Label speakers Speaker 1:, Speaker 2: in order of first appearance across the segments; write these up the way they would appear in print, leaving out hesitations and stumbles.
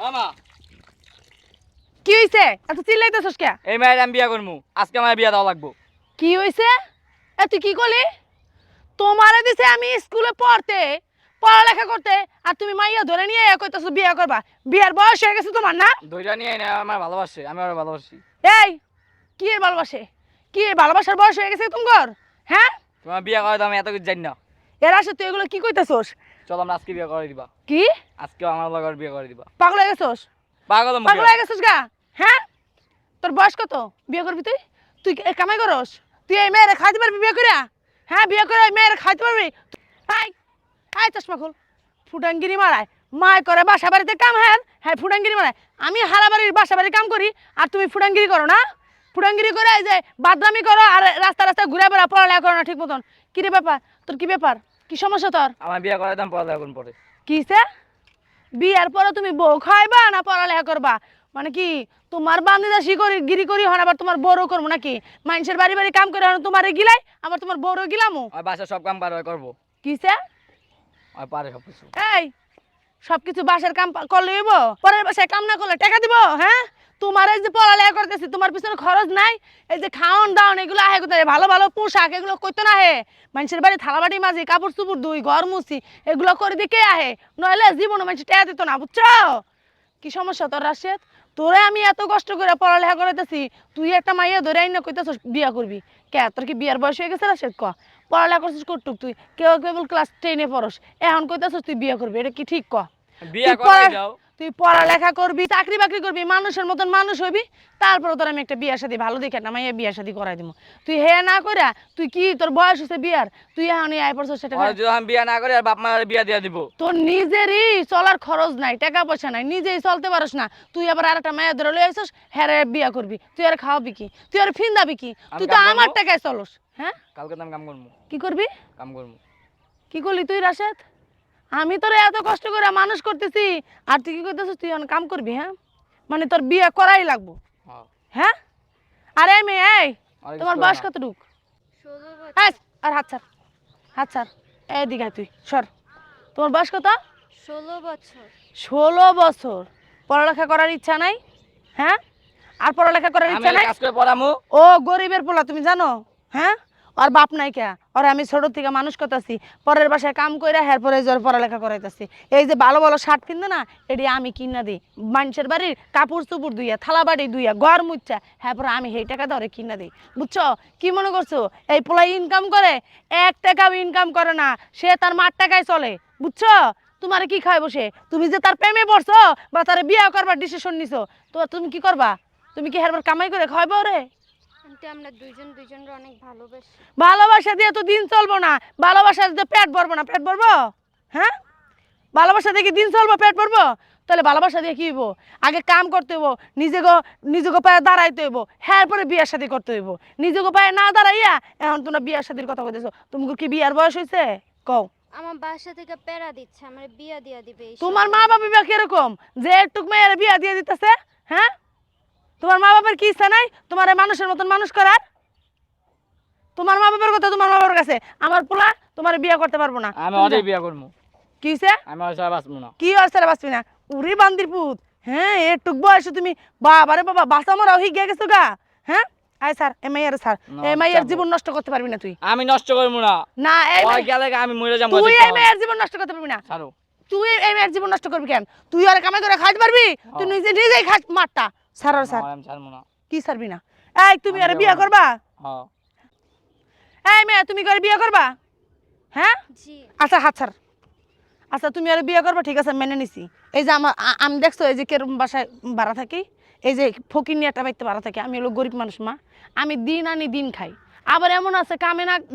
Speaker 1: আমা
Speaker 2: কি হইছে এত চিল্লাইতেছস কে?
Speaker 1: এই মায়ের আমি বিয়া করমু, আজকে আমার বিয়া দেওয়া লাগবো।
Speaker 2: কি হইছে? তুই কি করলি? তোমারে দিছে আমি স্কুলে পড়তে, পড়ালেখা করতে, আর তুমি মাইয়া ধরে নিয়ে কইতাছো বিয়া করবা। বিয়ার বয়স হয়ে গেছে তোমার না?
Speaker 1: ধইরা নিয়ে না আমার ভালোবাসে, আমি ওর ভালোবাসি।
Speaker 2: এই কি এর ভালোবাসে? কি এর ভালোবাসার বয়স হয়ে গেছে তোমার? হ্যাঁ?
Speaker 1: তোমার বিয়া করে দাও, আমি এত কিছু জানি না।
Speaker 2: এর আসে তুই এগুলো কি কইতাছস?
Speaker 1: চলো আমরা আজকে বিয়া করে দিবা।
Speaker 2: কি?
Speaker 1: আজকে আমার লগর বিয়া করে দিবা।
Speaker 2: পাগল হয়ে গেছস?
Speaker 1: পাগল মুখে।
Speaker 2: পাগল হয়ে গেছস গা? হ্যাঁ? তোর বয়স কত? বিয়ে করবি তুই? তুই কামাই করস? তুই এই মেয়েরে খাইতে পারবি বিয়ে করিয়া? হ্যাঁ, বিয়ে করে এই মেয়েরে খাইতে পারবি? আই আই চশমা খোল। ফুটাঙ্গিরি মারায় মায় করে বাসা বাড়িতে কাম। হ্যাঁ হ্যাঁ, ফুটাঙ্গিরি মারায়। আমি হারা বাড়ির বাসা বাড়ি কাম করি আর তুমি ফুটাঙ্গিরি করো না? ফুটাঙ্গিরি করে এই যে বাদরামি করো আর রাস্তা রাস্তা ঘুরে বেড়া, পড়ালেখা করো না ঠিক মতন। কি রে ব্যাপার তোর? কি ব্যাপার? কি সমস্যা তোর?
Speaker 1: আমার বিয়া করে দাম পড়া এখন পরে।
Speaker 2: কিসে? বিয়ার পরে তুমি বউ খাইবা না পড়ালেখা করবা? মানে কি তোমার বান্দিদা শিকরি গিরি করি হন আবার তোমার বউরও করবো নাকি? মানুষের বাড়ি বাড়ি কাম করে হন তোমারে গিলাই আবার তোমার বউরও গিলামো?
Speaker 1: আর বাসা সব কাম পারে করবো।
Speaker 2: কিসে?
Speaker 1: আর পারে সব কিছু।
Speaker 2: এই সবকিছু বাসার কাম করলে হইব? পরের বাসায় কাম না করলে টাকা দিব? হ্যাঁ, তোমার এই যে পড়ালেখা করতেছি তোমার পিছনে খরচ নাই? এই যে খাওন দাওন এগুলো আহে কোথায়? ভালো ভালো পোশাক এগুলো কইতো না হে? মানুষের বাড়ি থালা বাটি মাঝি, কাপড় চুপড় ধুই, ঘর মুছি, এগুলো করে দিয়ে কে আহে? নইলে জীবনে মানুষ টাকা দিত না, বুঝছো? কি সমস্যা তোর রাশেদ? তোরে আমি এত কষ্ট করে পড়ালেখা করাইতেছি, তুই একটা মাইয়া ধরে আইন না কইতাছস বিয়া করবি? কে তোর কি বিয়ার বয়স হয়ে গেছে রাশেদ? ক পড়ালেখা করছিস কতটুক? তুই কেবল ক্লাস 10-এ পড়স, এখন কইতাছস তুই বিয়া করবি? এটা কি ঠিক? ক
Speaker 1: বিয়া করে দাও।
Speaker 2: তুই পড়ালেখা করবি, চাকরি বাকরি করবি, মানুষের মতন মানুষ হইবি, তারপরে তোর আমি একটা বিয়া শাদী ভালো দেখে না মাইয়া বিয়া শাদী করাই দিব। তুই হে না কইরা তুই কি তোর বয়স হচ্ছে বিয়ার? তুই এখন আই পড়ছস সেটা?
Speaker 1: আর যদি আমি বিয়া না করি আর বাপ মার বিয়া দিয়া দিব।
Speaker 2: তোর নিজেরই চলার খরচ নাই, টাকা পয়সা নাই, নিজেই চলতে পারস না, তুই আবার আর একটা মায়া ধরে লই আইছস, হ্যাঁ বিয়া করবি? তুই আর খাওয়াবি কি? তুই আর ফিন্দাবি কি? তুই তো আমার টাকায় চলস। হ্যাঁ,
Speaker 1: কালকে তো আমি কাম করবো।
Speaker 2: কি করবি?
Speaker 1: কাম করবো।
Speaker 2: কি করলি তুই রাশেদ? আমি তোরে এত কষ্ট করে মানুষ করতেছি আর তুই কি করতেছিস? তুই কাম করবি? হ্যাঁ, মানে তোর বিয়ে করাই লাগবো? হ্যাঁ, আরে মেয়ে এই তোমার বয়স কতটুক?
Speaker 3: 16 বছর।
Speaker 2: আর হাত ছাড়, হাত ছাড়, এদিকে তুই সর। তোমার বয়স কত?
Speaker 3: 16 বছর।
Speaker 2: 16 বছর। পড়ালেখা করার ইচ্ছা নাই? হ্যাঁ, আর পড়ালেখা করার ইচ্ছা নাই?
Speaker 1: কাজ করে পড়ামু।
Speaker 2: ও গরিবের পোলা, তুমি জানো? হ্যাঁ, আর বাপ নাই কে? আর আমি ছোট থেকে মানুষ করতেছি, পরের বাসায় কাম কইরা হ্যাঁ পরে জ্বর পড়ালেখা করাইতেছি। এই যে ভালো ভালো শার্ট কিনতে না, এটি আমি কিনা দিই। মানুষের বাড়ির কাপড় চুপুর ধুইয়া, থালা বাড়ি ধুইয়া, ঘর মুচ্ছা, হ্যাঁ পরে আমি সেই টাকা ধরে কিনা দিই। বুঝছো? কি মনে করছো এই পোলা ইনকাম করে? 1 টাকাও ইনকাম করে না, সে তার মার টাকায় চলে। বুঝছো? তোমার কি খায় বসে? তুমি যে তার প্রেমে পড়ছো বা তার বিয়ে করবার ডিসিশন নিছো, তো তুমি কি করবা? তুমি কি হেরবার কামাই করে খাওয়াবো রে?
Speaker 3: আন্টি আমরা দুইজনের অনেক ভালোবাসি।
Speaker 2: ভালোবাসা দিয়ে তো দিন চলবো না, ভালোবাসা দিয়ে পেট ভরবো না। পেট ভরবো? হ্যাঁ, ভালোবাসা দিয়ে কি দিন চলবো? পেট ভরবো? তাহলে ভালোবাসা দিয়ে কি হইব? আগে কাম করতে হইব, নিজেকে পায়ে দাঁড়াইতে হইব, হ্যাঁ পরে বিয়ার শাদী করতে হইব। নিজেকে পায়ে না দাঁড়াইয়া এখন তোমরা বিয়ার শাদীর কথা কইতেছো। তুমি কি বিয়ার বয়স হয়েছে? কও।
Speaker 3: আমার বাসা থেকে প্যারা দিচ্ছে, আমার বিয়া দিয়া দিবে। এই
Speaker 2: তোমার মা বাবা বিয়া কিরকম যে একটুক মেয়ের বিয়া দিয়ে দিতেছে? হ্যাঁ, তোমার মা বাবার কি ইচ্ছা নাই তোমার মানুষের মতন মানুষ করার? তোমার মা বাবার কথা তোমার মা বাবার কাছে। আমার পোলা তোমার বিয়ে করতে পারবো না।
Speaker 1: আমি অনেক বিয়া করবো।
Speaker 2: কি হইছে?
Speaker 1: আমি আর সারা বাঁচবো না।
Speaker 2: কি অবস্থা বাঁচবি না? উরি বান্দির পুত। হ্যাঁ, এটুক বয়সে তুমি বাবারে বাবা বাঁচা মরা হয়ে গেছো গা। হ্যাঁ, আয় স্যার এমআইআর স্যার, এমআইআর জীবন নষ্ট করতে পারবি না তুই।
Speaker 1: আমি নষ্ট করবো না।
Speaker 2: না
Speaker 1: ওই গেলে আমি মরে যাবো।
Speaker 2: তুই এমআইআর জীবন নষ্ট করতে পারবি না।
Speaker 1: ছাড়ো।
Speaker 2: তুই এমআইআর জীবন নষ্ট করবি কেন? তুই আর কামাই করে খাইতে পারবি? তুই নিজেই খাস মারটা। স্যার স্যার
Speaker 1: আমি ছাড়বো না।
Speaker 2: কি ছাড়বি না? এই তুমি আর বিয়ে করবা?
Speaker 1: হ্যাঁ।
Speaker 2: এই মেয়ে তুমি করে বিয়ে করবা? হ্যাঁ,
Speaker 3: জি।
Speaker 2: আচ্ছা হাত ছাড়। আচ্ছা তুমি আর বিয়ে করবা, ঠিক আছে মেনে নিছি। এই যে আমি দেখছো এই যে কেরম বাসায় ভাড়া থাকি, এই যে ফকির নিয়ে একটা বাড়িতে ভাড়া থাকি। আমি হলো গরিব মানুষ মা, আমি দিন আনি দিন খাই। আবার এমন আছে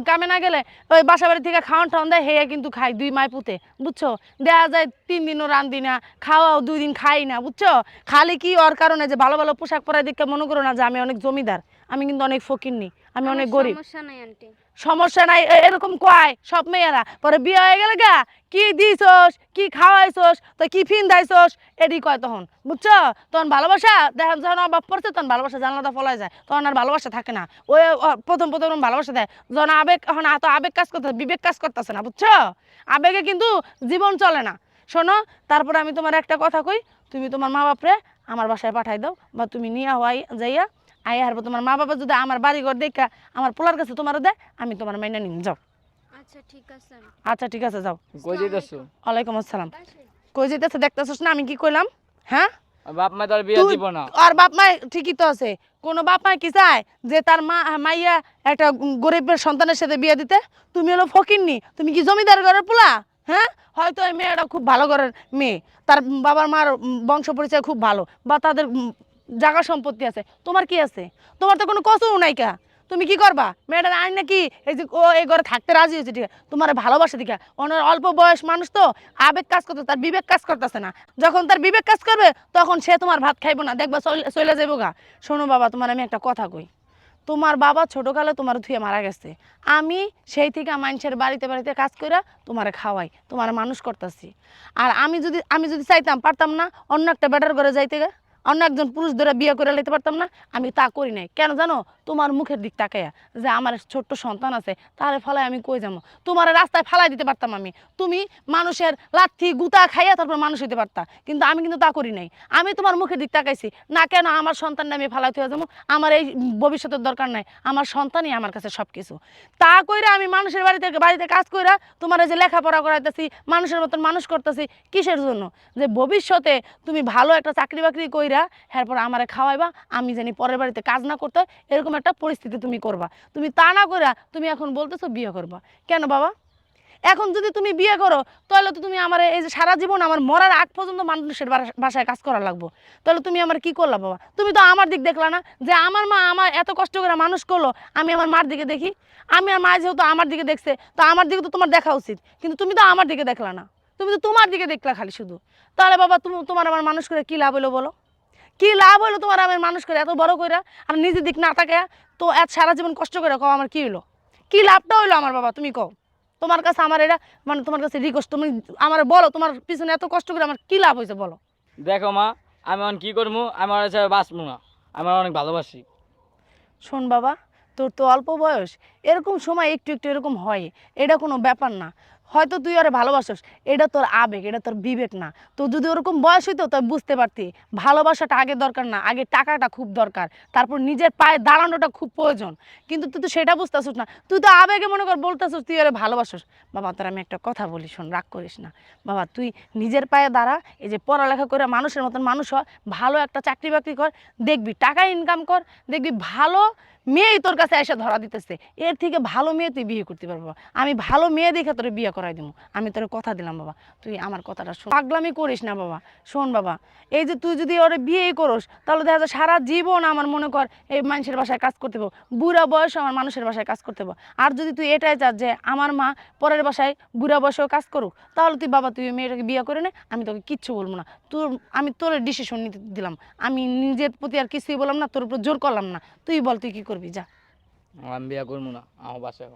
Speaker 2: কামে না গেলে ওই বাসা বাড়ি থেকে খাওয়ান টাউন দেয়, হেয়া কিন্তু খাই 2 মাই পুঁতে। বুঝছো? দেওয়া যায় 3 দিনও রান্ধি না, খাওয়াও 2 দিন খাই না। বুঝছো? খালি কি ওর কারণে যে ভালো ভালো পোশাক পরাই দেখে মনে করো না যে আমি অনেক জমিদার। আমি কিন্তু অনেক ফকির নি, আমি অনেক গরিব।
Speaker 3: সমস্যা নাই আন্টি।
Speaker 2: সমস্যা নাই এরকম কয় সব মেয়েরা। পরে বিয়ে হয়ে গেলে গা কি দিছস, কি খাওয়াইছস, তো কি ফিন্দাইছস, এডি কয় তখন। বুঝছো? তখন ভালোবাসা দেখেন যখন অভাব পড়ছে তখন ভালোবাসা জানলাটা ফলাই যায়, তখন আর ভালোবাসা থাকে না। ওই প্রথম ভালোবাসা দেয় যখন আবেগ, এখন এত আবেগ কাজ করতেছে, বিবেক কাজ করতেছে না। বুঝছো? আবেগে কিন্তু জীবন চলে না। শোনো, তারপরে আমি তোমার একটা কথা কই, তুমি তোমার মা বাপরে আমার বাসায় পাঠাই দাও, বা তুমি নিয়ে হওয়াই যাইয়া আইয়া হারবো। তোমার মা বাবা যদি আমার বাড়ি ঘর দেখা আমার পোলার কাছে তোমারও দেয়, আমি তোমার মাইনা নিন, যাও।
Speaker 3: আচ্ছা ঠিক আছে।
Speaker 2: আচ্ছা ঠিক আছে, যাও।
Speaker 1: কই যেতেছো?
Speaker 2: ওয়ালাইকুম আসসালাম।
Speaker 3: বাসায়।
Speaker 2: কই যেতেছে দেখতেছিস না আমি কি কইলাম? হ্যাঁ,
Speaker 1: বাপ মা তোর বিয়ে দিব না।
Speaker 2: আর বাপ মা ঠিকই তো আছে। কোনো বাপ মা কি চায় যে তার মাইয়া একটা গরিবের সন্তানের সাথে বিয়ে দিতে? তুমি হলো ফকিন্নি, তুমি কি জমিদার ঘরের পোলা? হ্যাঁ, হয়তো এই মেয়েটা খুব ভালো ঘরের মেয়ে, তার বাবার মার বংশ পরিচয় খুব ভালো, বা তাদের জায়গা সম্পত্তি আছে। তোমার কি আছে? তোমার তো কোনো কসও নাই কা। তুমি কি করবা? মেয়েটার আইন নাকি এই যে ও এই ঘরে থাকতে রাজি হয়েছে, ঠিক আছে, তোমার ভালোবাসা দিকে। ওনার অল্প বয়স মানুষ তো, আবেগ কাজ করতে, তার বিবেক কাজ করতেছে না। যখন তার বিবেক কাজ করবে তখন সে তোমার ভাত খাইবো না, দেখবা চলে যাইবো গা। শোনো বাবা, তোমার আমি একটা কথা কই, তোমার বাবা ছোটকালে তোমার ধুয়ে মারা গেছে। আমি সেই থেকে মানুষের বাড়িতে বাড়িতে কাজ করে তোমারে খাওয়াই, তোমার মানুষ করতেছি। আর আমি যদি চাইতাম, পারতাম না অন্য একটা বেটার ঘরে যাইতে, অন্য একজন পুরুষ ধরে বিয়ে করে নিতে পারতাম না? আমি তা করি নাই। কেন জানো? তোমার মুখের দিক তাকাইয়া, যে আমার ছোট্ট সন্তান আছে, তাহলে ফলাই আমি কই যাবো? তোমার রাস্তায় ফালাই দিতে পারতাম আমি, তুমি মানুষের লাথি গুতা খাইয়া তারপর মানুষ হইতে পারতা, কিন্তু আমি কিন্তু তা করি নাই। আমি তোমার মুখের দিক তাকাইছি না। কেন? আমার সন্তানটা আমি ফালাই হয়ে যাবো? আমার এই ভবিষ্যতের দরকার নাই, আমার সন্তানই আমার কাছে সব কিছু। তা কইরা আমি মানুষের বাড়িতে কাজ কইরা তোমার এই যে লেখাপড়া করাইতেছি, মানুষের মতন মানুষ করতেছি, কিসের জন্য? যে ভবিষ্যতে তুমি ভালো একটা চাকরি বাকরি কইরা এরপর আমারে খাওয়াইবা, আমি জানি পরের বাড়িতে কাজ না করতে হয়, এরকম একটা পরিস্থিতি তুমি করবা। তুমি তা না কইরা তুমি এখন বলতেছো বিয়ে করবা। কেন বাবা? এখন যদি তুমি বিয়ে করো, তাহলে তো তুমি আমার এই যে সারা জীবন, আমার মরার আগ পর্যন্ত মানুষের বাসায় কাজ করা লাগবো। তাহলে তুমি আমার কি করলা বাবা? তুমি তো আমার দিক দেখলা না, যে আমার মা আমার এত কষ্ট করে মানুষ করলো, আমি আমার মার দিকে দেখি। আমি আর মা যেহেতু আমার দিকে দেখছে, তো আমার দিকে তো তোমার দেখা উচিত, কিন্তু তুমি তো আমার দিকে দেখলা না, তুমি তো তোমার দিকে দেখলা খালি শুধু। তাহলে বাবা তোমার আমার মানুষ করে কি লাভ হলো বলো? কি লাভ হলো তোমার আমার মানুষ করে এত বড় করে, আর নিজের দিক না থাকে তো এত সারা জীবন কষ্ট করে কও আমার কি হলো? কি লাভটা হইলো আমার বাবা? তুমি কও। তোমার কাছে আমার এটা মানে তোমার কাছে রিকোয়েস্ট, তুমি আমার বলো তোমার পিছনে এত কষ্ট করে আমার কি লাভ হয়েছে বলো।
Speaker 1: দেখো মা, আমি এখন কি করবো, আমি আর ছাড়া বাঁচবো না। আমি অনেক ভালোবাসি।
Speaker 2: শোন বাবা, তোর তো অল্প বয়স, এরকম সময় একটু একটু এরকম হয়, এটা কোনো ব্যাপার না। হয়তো তুই আরে ভালোবাসিস, এটা তোর আবেগ, এটা তোর বিবেক না। তো যদি ওরকম বয়স হইতো তাই বুঝতে পারতি ভালোবাসাটা আগে দরকার না, আগে টাকাটা খুব দরকার, তারপর নিজের পায়ে দাঁড়ানোটা খুব প্রয়োজন। কিন্তু তুই তো সেটা বুঝতেছিস না, তুই তো আবেগে মনে কর বলতেছিস তুই আরে ভালোবাসিস। বাবা তোর আমি একটা কথা বলি, শোন, রাগ করিস না বাবা, তুই নিজের পায়ে দাঁড়া, এই যে পড়ালেখা করে মানুষের মতন মানুষ হ, ভালো একটা চাকরি বাকরি কর, দেখবি টাকা ইনকাম কর, দেখবি ভালো মেয়েই তোর কাছে এসে ধরা দিতেছে। এর থেকে ভালো মেয়ে তুই বিয়ে করতে পারবো। আমি ভালো মেয়ে দেখে তোর বিয়ে করাই দেবো, আমি তোর কথা দিলাম বাবা। তুই আমার কথাটা শোন, পাগলামি করিস না বাবা। শোন বাবা, এই যে তুই যদি ওরে বিয়েই করস, তাহলে দেখা যায় সারা জীবন আমার মনে কর এই মানুষের বাসায় কাজ করতে পারবো, বুড়া বয়সে আমার মানুষের বাসায় কাজ করতে পারবো। আর যদি তুই এটাই চাস যে আমার মা পরের বাসায় বুড়া বয়সেও কাজ করুক, তাহলে তুই বাবা তুই মেয়েটাকে বিয়ে করে নে, আমি তোকে কিচ্ছু বলবো না। আমি তোর ডিসিশন নিতে দিলাম, আমি নিজের প্রতি আর কিছুই বললাম না, তোর উপর জোর করলাম না। তুই বল তুই কি করবি, যা।
Speaker 1: আমি বিয়ে করবো না, আমার বাসায়।